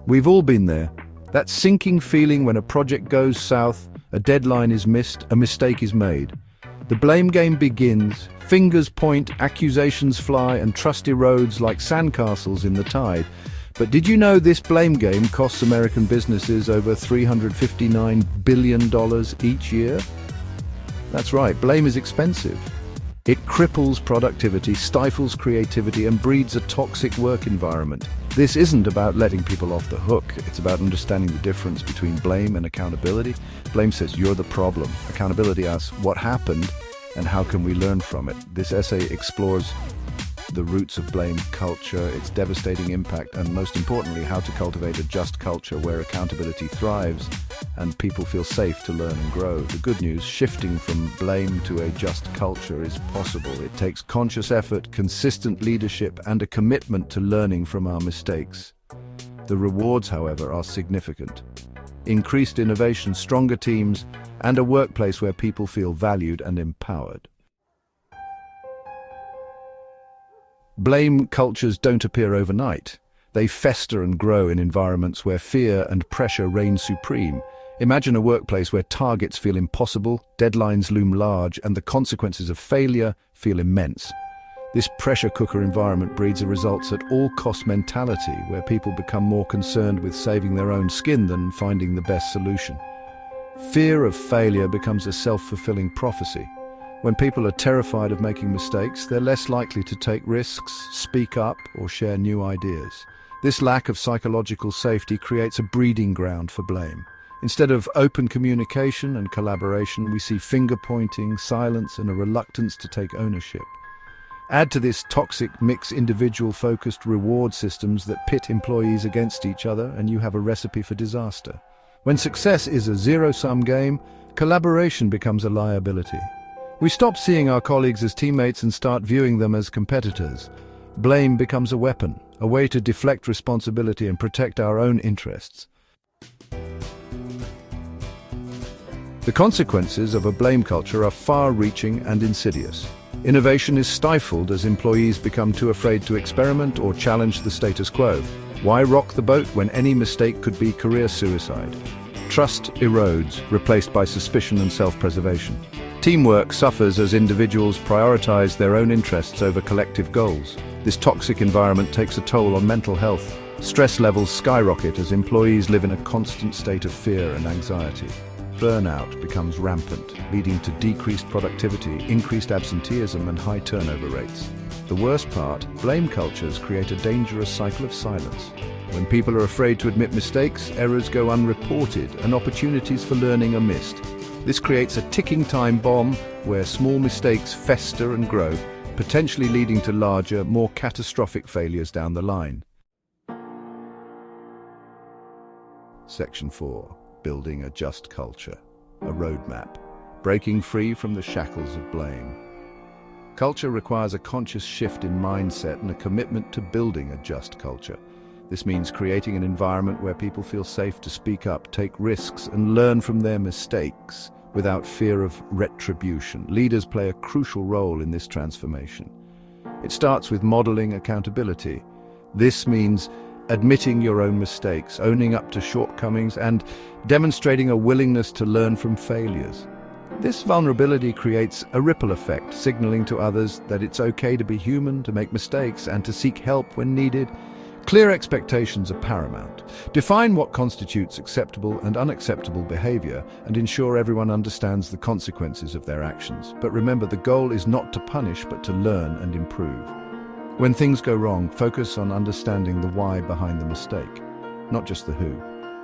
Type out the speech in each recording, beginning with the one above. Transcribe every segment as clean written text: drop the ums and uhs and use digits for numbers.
We've all been there. That sinking feeling when a project goes south, a deadline is missed, a mistake is made. The blame game begins, fingers point, accusations fly, and trust erodes like sandcastles in the tide. But did you know this blame game costs American businesses over $359 billion each year? That's right, blame is expensive. It cripples productivity, stifles creativity, and breeds a toxic work environment. This isn't about letting people off the hook. It's about understanding the difference between blame and accountability. Blame says you're the problem. Accountability asks what happened and how can we learn from it. This essay explores the roots of blame culture, its devastating impact, and most importantly, how to cultivate a just culture where accountability thrives and people feel safe to learn and grow. The good news, shifting from blame to a just culture is possible. It takes conscious effort, consistent leadership, and a commitment to learning from our mistakes. The rewards, however, are significant. Increased innovation, stronger teams, and a workplace where people feel valued and empowered. Blame cultures don't appear overnight. They fester and grow in environments where fear and pressure reign supreme. Imagine a workplace where targets feel impossible, deadlines loom large, and the consequences of failure feel immense. This pressure cooker environment breeds a results-at-all-cost mentality where people become more concerned with saving their own skin than finding the best solution. Fear of failure becomes a self-fulfilling prophecy. When people are terrified of making mistakes, they're less likely to take risks, speak up, or share new ideas. This lack of psychological safety creates a breeding ground for blame. Instead of open communication and collaboration, we see finger-pointing, silence, and a reluctance to take ownership. Add to this toxic mix individual-focused reward systems that pit employees against each other, and you have a recipe for disaster. When success is a zero-sum game, collaboration becomes a liability. We stop seeing our colleagues as teammates and start viewing them as competitors. Blame becomes a weapon, a way to deflect responsibility and protect our own interests. The consequences of a blame culture are far-reaching and insidious. Innovation is stifled as employees become too afraid to experiment or challenge the status quo. Why rock the boat when any mistake could be career suicide? Trust erodes, replaced by suspicion and self-preservation. Teamwork suffers as individuals prioritize their own interests over collective goals. This toxic environment takes a toll on mental health. Stress levels skyrocket as employees live in a constant state of fear and anxiety. Burnout becomes rampant, leading to decreased productivity, increased absenteeism, and high turnover rates. The worst part, blame cultures create a dangerous cycle of silence. When people are afraid to admit mistakes, errors go unreported, and opportunities for learning are missed. This creates a ticking time bomb where small mistakes fester and grow, potentially leading to larger, more catastrophic failures down the line. Section 4. Building a just culture. A roadmap. Breaking free from the shackles of blame. Culture requires a conscious shift in mindset and a commitment to building a just culture. This means creating an environment where people feel safe to speak up, take risks, and learn from their mistakes without fear of retribution. Leaders play a crucial role in this transformation. It starts with modeling accountability. This means admitting your own mistakes, owning up to shortcomings, and demonstrating a willingness to learn from failures. This vulnerability creates a ripple effect, signaling to others that it's okay to be human, to make mistakes, and to seek help when needed. Clear expectations are paramount. Define what constitutes acceptable and unacceptable behavior and ensure everyone understands the consequences of their actions. But remember, the goal is not to punish, but to learn and improve. When things go wrong, focus on understanding the why behind the mistake, not just the who.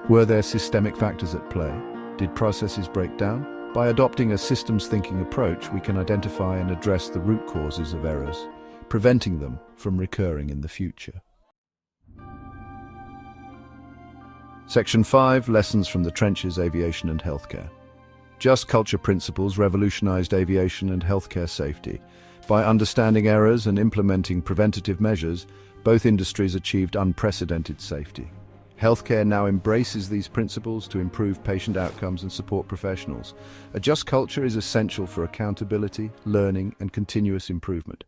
Were there systemic factors at play? Did processes break down? By adopting a systems thinking approach, we can identify and address the root causes of errors, preventing them from recurring in the future. Section 5. Lessons from the trenches, aviation and healthcare. Just culture principles revolutionized aviation and healthcare safety. By understanding errors and implementing preventative measures, both industries achieved unprecedented safety. Healthcare now embraces these principles to improve patient outcomes and support professionals. A just culture is essential for accountability, learning, and continuous improvement.